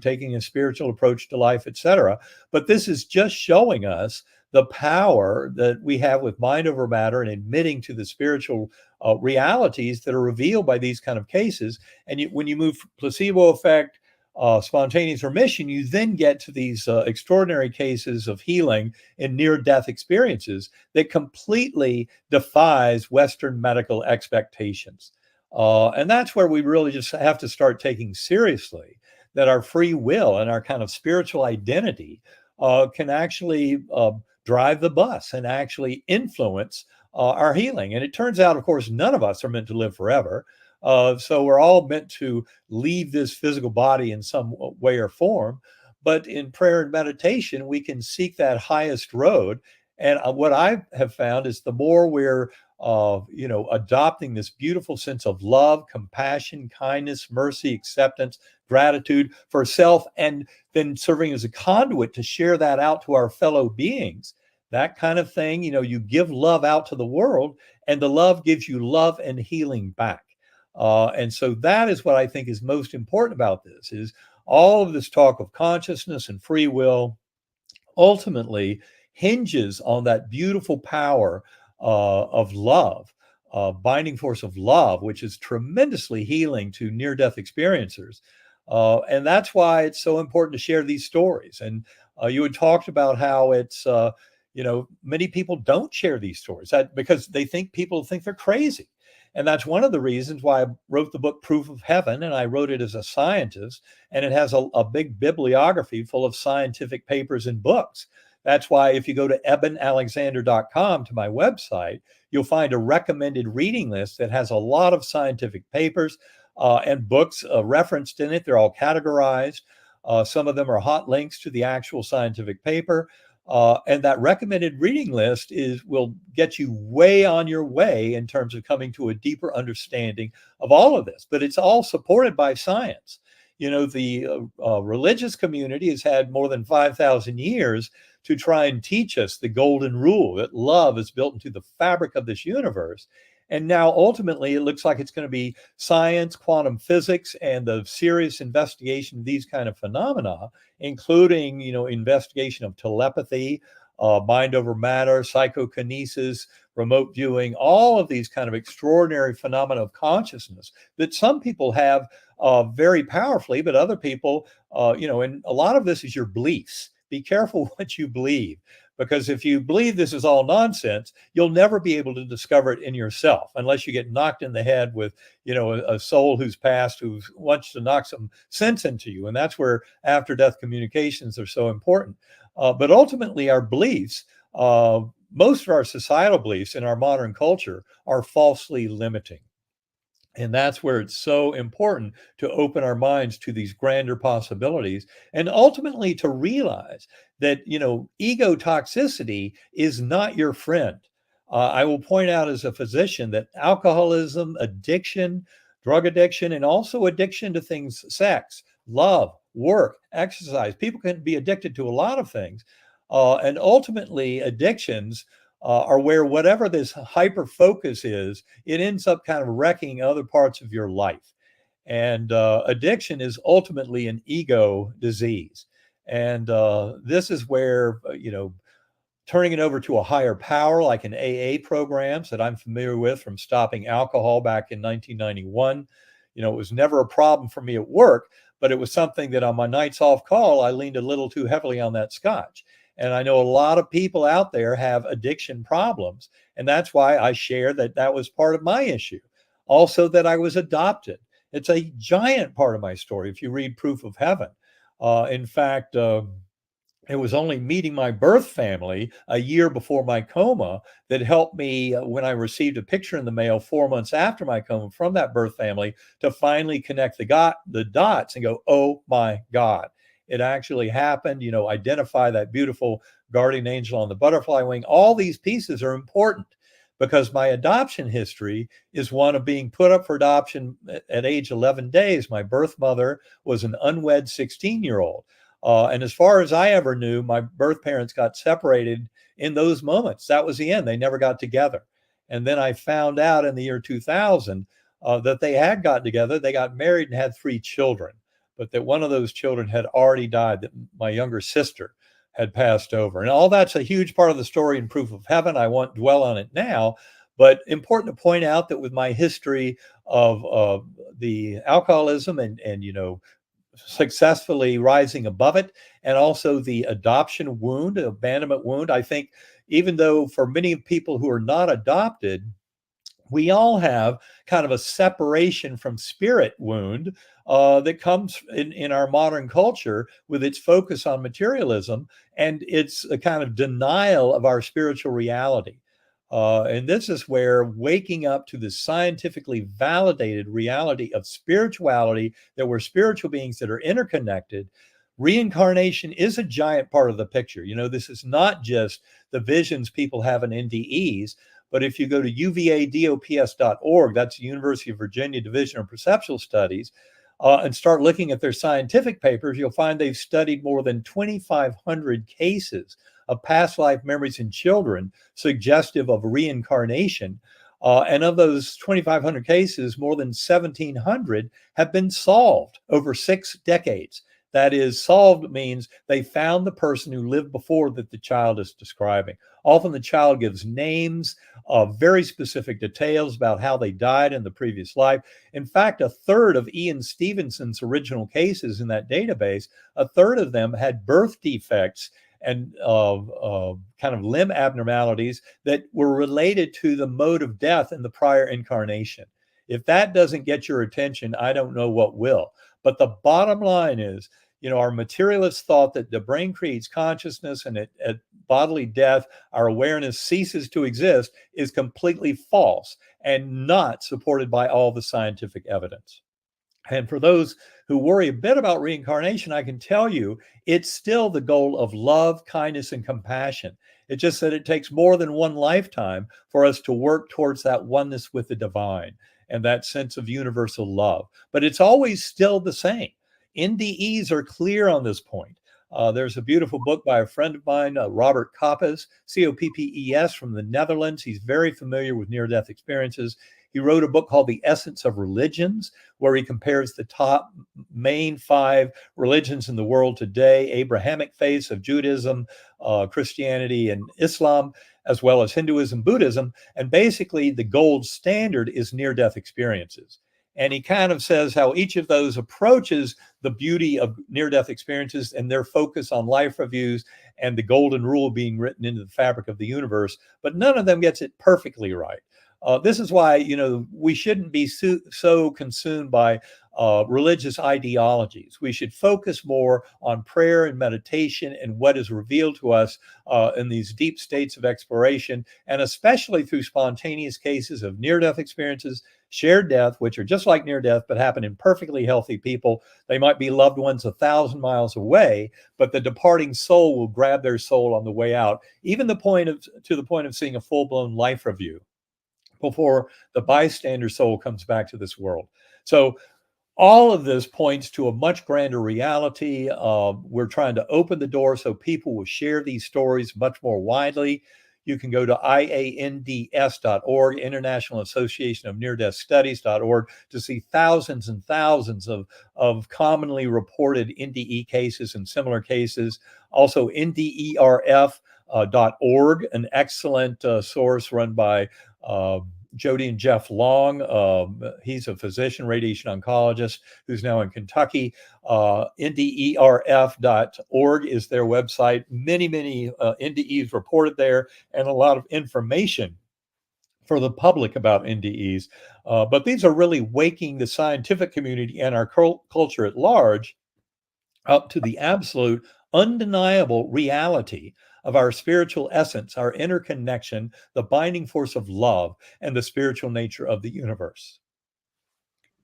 taking a spiritual approach to life, etc. But this is just showing us the power that we have with mind over matter and admitting to the spiritual realities that are revealed by these kind of cases. And when you move placebo effect, spontaneous remission, you then get to these extraordinary cases of healing in near-death experiences that completely defies Western medical expectations. And that's where we really just have to start taking seriously that our free will and our kind of spiritual identity can actually drive the bus and actually influence our healing. And it turns out, of course, none of us are meant to live forever. So we're all meant to leave this physical body in some way or form. But in prayer and meditation, we can seek that highest road. And what I have found is the more we're, adopting this beautiful sense of love, compassion, kindness, mercy, acceptance, gratitude for self, and then serving as a conduit to share that out to our fellow beings, that kind of thing, you give love out to the world, and the love gives you love and healing back. And so that is what I think is most important about this, is all of this talk of consciousness and free will ultimately hinges on that beautiful power of love, binding force of love, which is tremendously healing to near-death experiencers. And that's why it's so important to share these stories. And you had talked about how it's, many people don't share these stories because people think they're crazy. And that's one of the reasons why I wrote the book Proof of Heaven, and I wrote it as a scientist, and it has a big bibliography full of scientific papers and books That's why if you go to ebenalexander.com to my website, you'll find a recommended reading list that has a lot of scientific papers and books referenced in it. They're all categorized. Some of them are hot links to the actual scientific paper. And that recommended reading list will get you way on your way in terms of coming to a deeper understanding of all of this. But it's all supported by science. The religious community has had more than 5,000 years to try and teach us the golden rule that love is built into the fabric of this universe. And now ultimately, it looks like it's going to be science, quantum physics, and the serious investigation of these kind of phenomena, including, investigation of telepathy, mind over matter, psychokinesis, remote viewing, all of these kind of extraordinary phenomena of consciousness that some people have very powerfully, but other people, and a lot of this is your beliefs. Be careful what you believe, because if you believe this is all nonsense, you'll never be able to discover it in yourself unless you get knocked in the head with, a soul who's passed, who wants to knock some sense into you. And that's where after-death communications are so important. But ultimately, our beliefs, most of our societal beliefs in our modern culture are falsely limiting. And that's where it's so important to open our minds to these grander possibilities and ultimately to realize that, ego toxicity is not your friend. I will point out as a physician that alcoholism, addiction, drug addiction, and also addiction to things, sex, love, work, exercise, people can be addicted to a lot of things. And ultimately, addictions are where whatever this hyper focus is, it ends up kind of wrecking other parts of your life. And addiction is ultimately an ego disease. And this is where, turning it over to a higher power, like an AA programs that I'm familiar with from stopping alcohol back in 1991. It was never a problem for me at work, but it was something that on my nights off call, I leaned a little too heavily on that scotch. And I know a lot of people out there have addiction problems. And that's why I share that was part of my issue. Also, that I was adopted. It's a giant part of my story if you read Proof of Heaven. In fact, it was only meeting my birth family a year before my coma that helped me when I received a picture in the mail 4 months after my coma from that birth family to finally connect the dots and go, oh my God. It actually happened, identify that beautiful guardian angel on the butterfly wing. All these pieces are important because my adoption history is one of being put up for adoption at age 11 days. My birth mother was an unwed 16-year-old. And as far as I ever knew, my birth parents got separated in those moments. That was the end. They never got together. And then I found out in the year 2000 that they had gotten together. They got married and had 3 children. But that one of those children had already died, that my younger sister had passed over. And all that's a huge part of the story in Proof of Heaven. I won't dwell on it now, but important to point out that with my history of the alcoholism and successfully rising above it, and also the adoption wound, abandonment wound, I think even though for many people who are not adopted, we all have kind of a separation from spirit wound that comes in our modern culture with its focus on materialism and its a kind of denial of our spiritual reality. And this is where waking up to the scientifically validated reality of spirituality, that we're spiritual beings that are interconnected. Reincarnation is a giant part of the picture. This is not just the visions people have in NDEs. But if you go to uvadops.org, that's the University of Virginia Division of Perceptual Studies, and start looking at their scientific papers, you'll find they've studied more than 2,500 cases of past life memories in children suggestive of reincarnation. And of those 2,500 cases, more than 1,700 have been solved over 6 decades. That is, solved means they found the person who lived before that the child is describing. Often the child gives names, very specific details about how they died in the previous life. In fact, a third of Ian Stevenson's original cases in that database, a third of them had birth defects and kind of limb abnormalities that were related to the mode of death in the prior incarnation. If that doesn't get your attention, I don't know what will. But the bottom line is, Our materialist thought that the brain creates consciousness and at bodily death, our awareness ceases to exist is completely false and not supported by all the scientific evidence. And for those who worry a bit about reincarnation, I can tell you it's still the goal of love, kindness, and compassion. It's just that it takes more than one lifetime for us to work towards that oneness with the divine and that sense of universal love. But it's always still the same. NDEs are clear on this point. There's a beautiful book by a friend of mine, Robert Koppes, Coppes, from the Netherlands. He's very familiar with near-death experiences. He wrote a book called The Essence of Religions, where he compares the top main 5 religions in the world today: Abrahamic faiths of Judaism, Christianity, and Islam, as well as Hinduism, Buddhism. And basically, the gold standard is near-death experiences. And he kind of says how each of those approaches the beauty of near-death experiences and their focus on life reviews and the golden rule being written into the fabric of the universe, but none of them gets it perfectly right. This is why, we shouldn't be so consumed by religious ideologies. We should focus more on prayer and meditation and what is revealed to us in these deep states of exploration, and especially through spontaneous cases of near-death experiences, shared death, which are just like near death, but happen in perfectly healthy people. They might be loved ones 1,000 miles away, but the departing soul will grab their soul on the way out, even to the point of seeing a full-blown life review before the bystander soul comes back to this world. So all of this points to a much grander reality. We're trying to open the door so people will share these stories much more widely. You can go to IANDS.org, International Association of Near-Death Studies.org, to see thousands and thousands of commonly reported NDE cases and similar cases. Also, NDERF.org, an excellent source run by Jody and Jeff Long. He's a physician, radiation oncologist, who's now in Kentucky. NDERF.org is their website. Many NDEs reported there, and a lot of information for the public about NDEs. But these are really waking the scientific community and our culture at large up to the absolute, undeniable reality of our spiritual essence, our interconnection, the binding force of love, and the spiritual nature of the universe.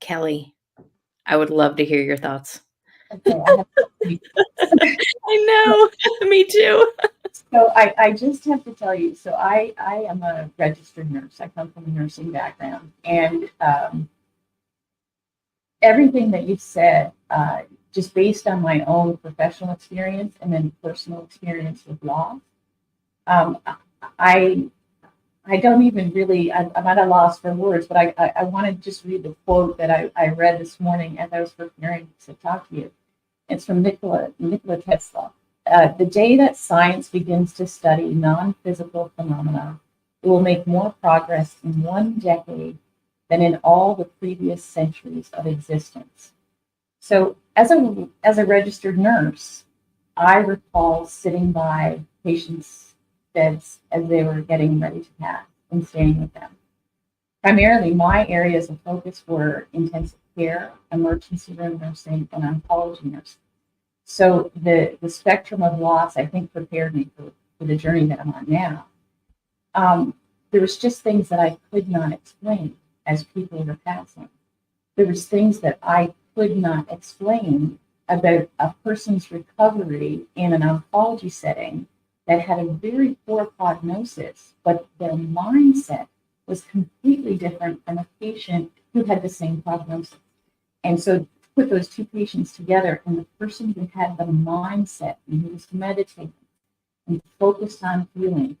Kelly, I would love to hear your thoughts. Okay, I have I know, me too. So I just have to tell you, so I am a registered nurse. I come from a nursing background, and everything that you've said, just based on my own professional experience and then personal experience with loss, I don't even really, I'm at a loss for words, but I want to just read the quote that I read this morning as I was preparing to talk to you. It's from Nikola Tesla. The day that science begins to study non-physical phenomena, it will make more progress in 1 decade than in all the previous centuries of existence. So as a registered nurse, I recall sitting by patients' beds as they were getting ready to pass and staying with them. Primarily, my areas of focus were intensive care, emergency room nursing, and oncology nursing. So the spectrum of loss, I think, prepared me for the journey that I'm on now. There was just things that I could not explain as people were passing. There was things that I could not explain about a person's recovery in an oncology setting that had a very poor prognosis, but their mindset was completely different from a patient who had the same prognosis. And so put those 2 patients together, and the person who had the mindset and who was meditating and focused on healing,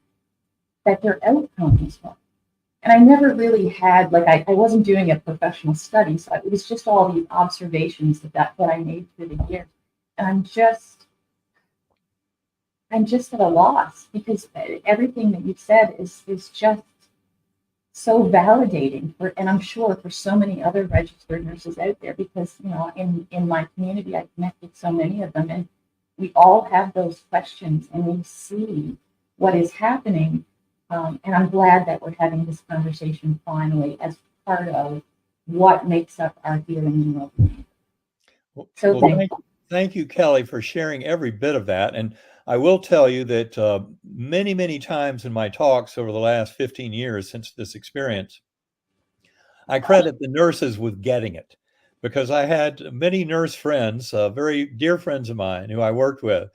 that their outcome was well. And I never really had, I wasn't doing a professional study, so it was just all these observations that I made through the years. And I'm just at a loss, because everything that you've said is just so validating and I'm sure for so many other registered nurses out there, because in my community I connect with so many of them, and we all have those questions and we see what is happening, and I'm glad that we're having this conversation finally as part of what makes up our healing and well-being. So Thank you, Kelly, for sharing every bit of that. And I will tell you that many, many times in my talks over the last 15 years since this experience, I credit the nurses with getting it because I had many nurse friends, very dear friends of mine who I worked with,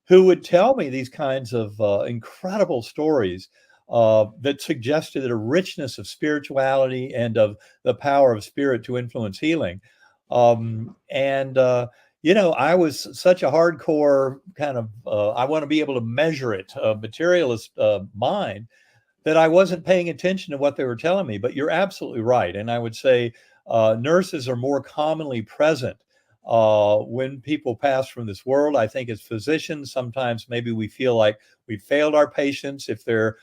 who would tell me these kinds of incredible stories that suggested a richness of spirituality and of the power of spirit to influence healing. And I was such a hardcore kind of, I want to be able to measure it, materialist mind, that I wasn't paying attention to what they were telling me. But you're absolutely right. And I would say nurses are more commonly present when people pass from this world. I think as physicians, sometimes maybe we feel like we failed our patients. If they're,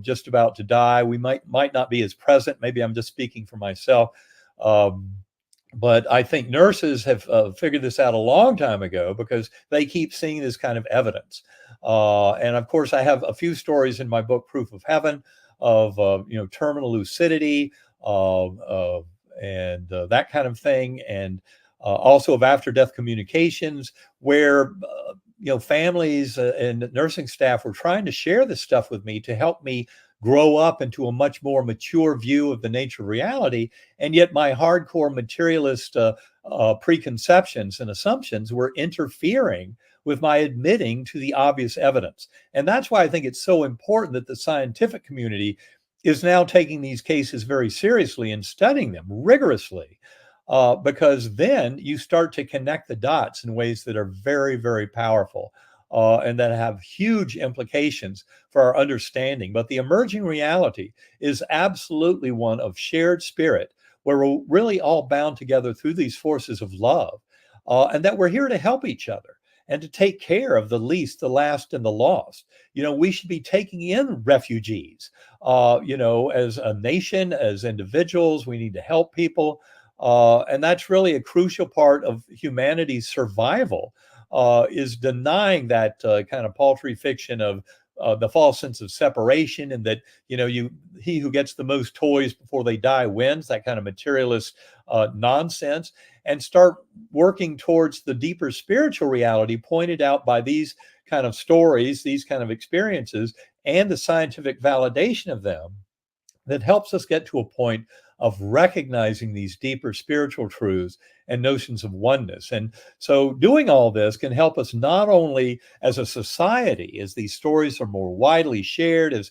just about to die, we might not be as present. Maybe I'm just speaking for myself. Um, but I think nurses have figured this out a long time ago because they keep seeing this kind of evidence. And of course, I have a few stories in my book, Proof of Heaven, of terminal lucidity and that kind of thing, and also of after-death communications, where families and nursing staff were trying to share this stuff with me to help me grow up into a much more mature view of the nature of reality. And yet my hardcore materialist preconceptions and assumptions were interfering with my admitting to the obvious evidence. And that's why I think it's so important that the scientific community is now taking these cases very seriously and studying them rigorously, because then you start to connect the dots in ways that are very, very powerful. And that have huge implications for our understanding. But the emerging reality is absolutely one of shared spirit, where we're really all bound together through these forces of love, and that we're here to help each other and to take care of the least, the last, and the lost. We should be taking in refugees, as a nation, as individuals. We need to help people. And that's really a crucial part of humanity's survival, is denying that kind of paltry fiction of the false sense of separation, and that he who gets the most toys before they die wins, that kind of materialist nonsense, and start working towards the deeper spiritual reality pointed out by these kind of stories, these kind of experiences, and the scientific validation of them, that helps us get to a point of recognizing these deeper spiritual truths and notions of oneness. And so doing all this can help us not only as a society, as these stories are more widely shared, as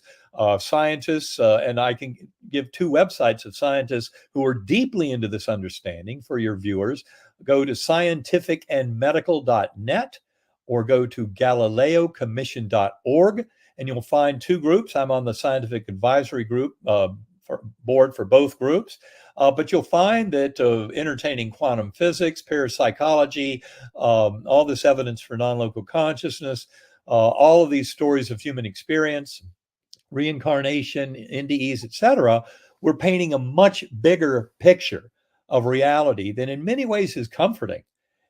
scientists, and I can give two websites of scientists who are deeply into this understanding for your viewers. Go to scientificandmedical.net or go to galileocommission.org, and you'll find two groups. I'm on the scientific advisory group board for both groups, but you'll find that entertaining quantum physics, parapsychology, all this evidence for non-local consciousness, all of these stories of human experience, reincarnation, NDEs, etc., we're painting a much bigger picture of reality that in many ways is comforting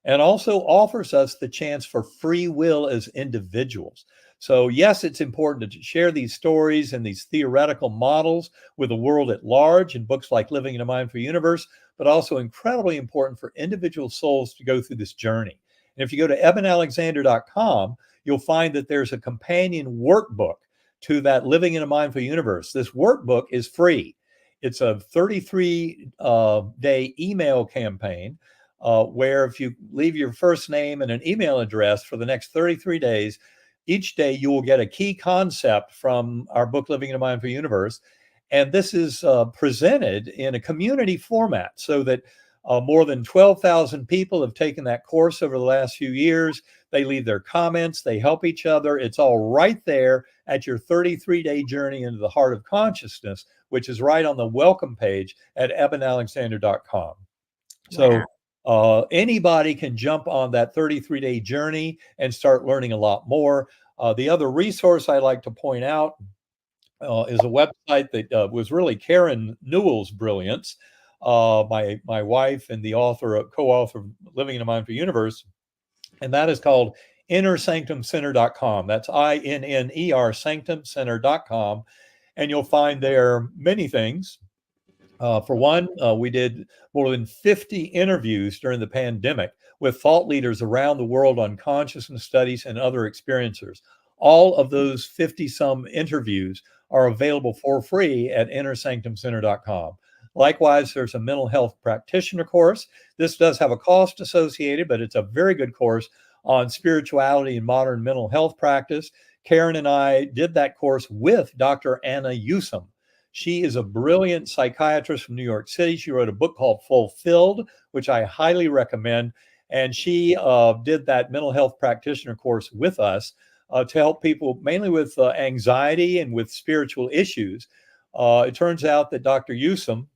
and also offers us the chance for free will as individuals. So yes, it's important to share these stories and these theoretical models with the world at large in books like Living in a Mindful Universe, but also incredibly important for individual souls to go through this journey. And if you go to ebenalexander.com, you'll find that there's a companion workbook to that Living in a Mindful Universe. This workbook is free. It's a 33-day email campaign where if you leave your first name and an email address for the next 33 days, each day you will get a key concept from our book, Living in a Mindful Universe. And this is presented in a community format so that more than 12,000 people have taken that course over the last few years. They leave their comments, they help each other. It's all right there at your 33-day journey into the heart of consciousness, which is right on the welcome page at ebenalexander.com. So anybody can jump on that 33-day journey and start learning a lot more. The other resource I like to point out is a website that was really Karen Newell's brilliance, my wife and the co-author of Living in a Mindful Universe, and that is called innersanctumcenter.com. That's INNER sanctumcenter.com, and you'll find there many things. For one, we did more than 50 interviews during the pandemic with thought leaders around the world on consciousness studies and other experiencers. All of those 50 some interviews are available for free at innersanctumcenter.com. Likewise, there's a mental health practitioner course. This does have a cost associated, but it's a very good course on spirituality and modern mental health practice. Karen and I did that course with Dr. Anna Yusum. She is a brilliant psychiatrist from New York City. She wrote a book called Fulfilled, which I highly recommend. And she did that mental health practitioner course with us to help people mainly with anxiety and with spiritual issues. It turns out that Dr. Yusum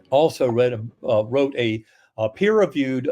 also wrote a peer-reviewed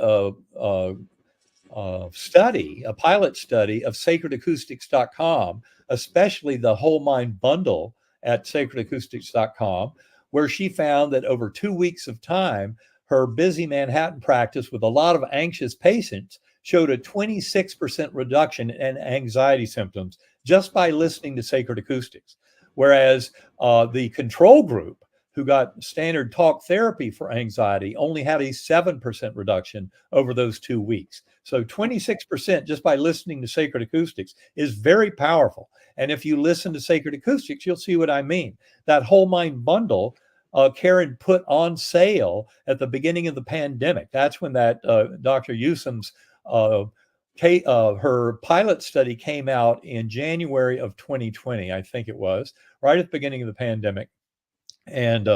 study, a pilot study of sacredacoustics.com, especially the Whole Mind Bundle at sacredacoustics.com, where she found that over 2 weeks of time, her busy Manhattan practice with a lot of anxious patients showed a 26% reduction in anxiety symptoms just by listening to Sacred Acoustics. Whereas the control group, who got standard talk therapy for anxiety, only had a 7% reduction over those 2 weeks. So 26% just by listening to Sacred Acoustics is very powerful. And if you listen to Sacred Acoustics, you'll see what I mean. That Whole Mind Bundle, Karen put on sale at the beginning of the pandemic. That's when that Dr. Yusum's her pilot study came out in January of 2020, I think it was, right at the beginning of the pandemic. And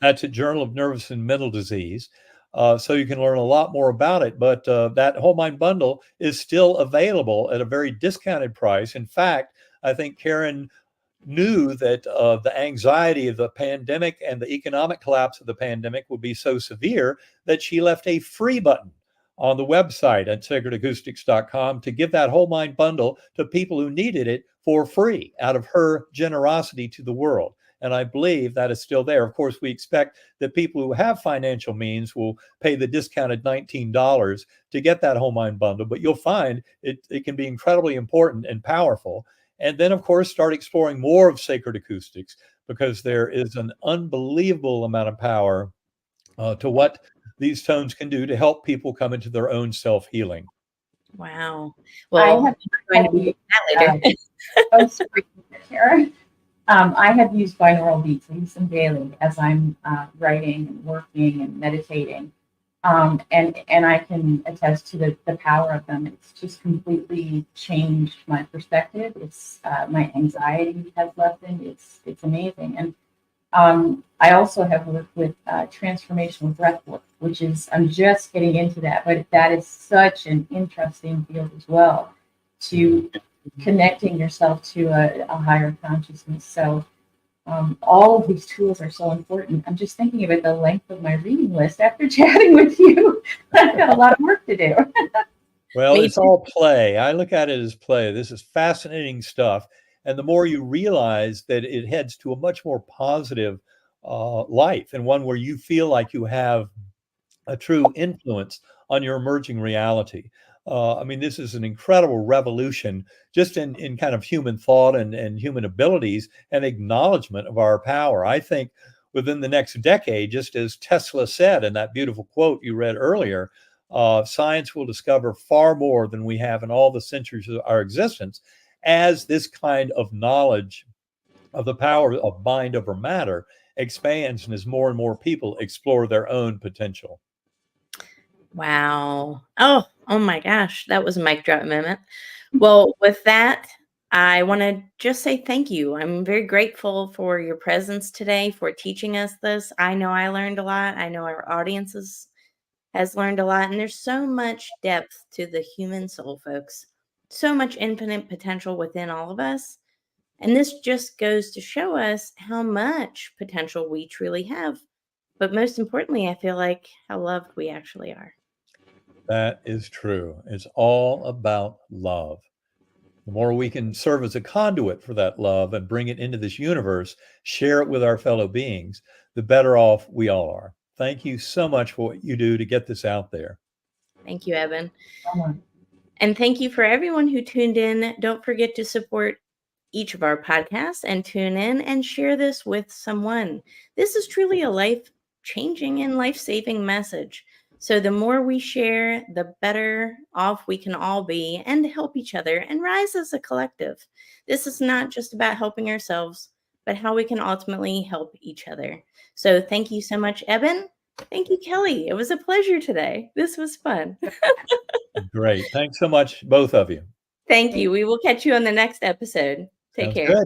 that's at Journal of Nervous and Mental Disease. So you can learn a lot more about it. But that Whole Mind Bundle is still available at a very discounted price. In fact, I think Karen knew that the anxiety of the pandemic and the economic collapse of the pandemic would be so severe that she left a free button on the website at sacredacoustics.com to give that Whole Mind Bundle to people who needed it for free out of her generosity to the world. And I believe that is still there. Of course, we expect that people who have financial means will pay the discounted $19 to get that Whole Mind Bundle, but you'll find it can be incredibly important and powerful. And then, of course, start exploring more of Sacred Acoustics, because there is an unbelievable amount of power to what these tones can do to help people come into their own self-healing. Wow. Well, I'm going to be that later. Oh, sorry, Karen. I have used binaural beats. I use them daily as I'm writing and working and meditating. And I can attest to the power of them. It's just completely changed my perspective. It's my anxiety has lessened. It's amazing. And I also have worked with transformational breath work, which is, I'm just getting into that, but that is such an interesting field as well, to connecting yourself to a higher consciousness. So all of these tools are so important. I'm just thinking about the length of my reading list after chatting with you. I've got a lot of work to do. Well, it's all play. I look at it as play. This is fascinating stuff. And the more you realize that it heads to a much more positive life, and one where you feel like you have a true influence on your emerging reality. I mean, this is an incredible revolution just in kind of human thought and human abilities and acknowledgement of our power. I think within the next decade, just as Tesla said in that beautiful quote you read earlier, science will discover far more than we have in all the centuries of our existence, as this kind of knowledge of the power of mind over matter expands, and as more and more people explore their own potential. Wow. Oh my gosh. That was a mic drop moment. Well, with that, I want to just say thank you. I'm very grateful for your presence today, for teaching us this. I know I learned a lot. I know our audience has learned a lot. And there's so much depth to the human soul, folks. So much infinite potential within all of us. And this just goes to show us how much potential we truly have. But most importantly, I feel like how loved we actually are. That is true. It's all about love. The more we can serve as a conduit for that love and bring it into this universe, share it with our fellow beings, the better off we all are. Thank you so much for what you do to get this out there. Thank you, Eben. And thank you for everyone who tuned in. Don't forget to support each of our podcasts and tune in and share this with someone. This is truly a life-changing and life-saving message. So the more we share, the better off we can all be and help each other and rise as a collective. This is not just about helping ourselves, but how we can ultimately help each other. So thank you so much, Eben. Thank you, Kelly. It was a pleasure today. This was fun. Great. Thanks so much, both of you. Thank you. We will catch you on the next episode. Take Sounds care. good.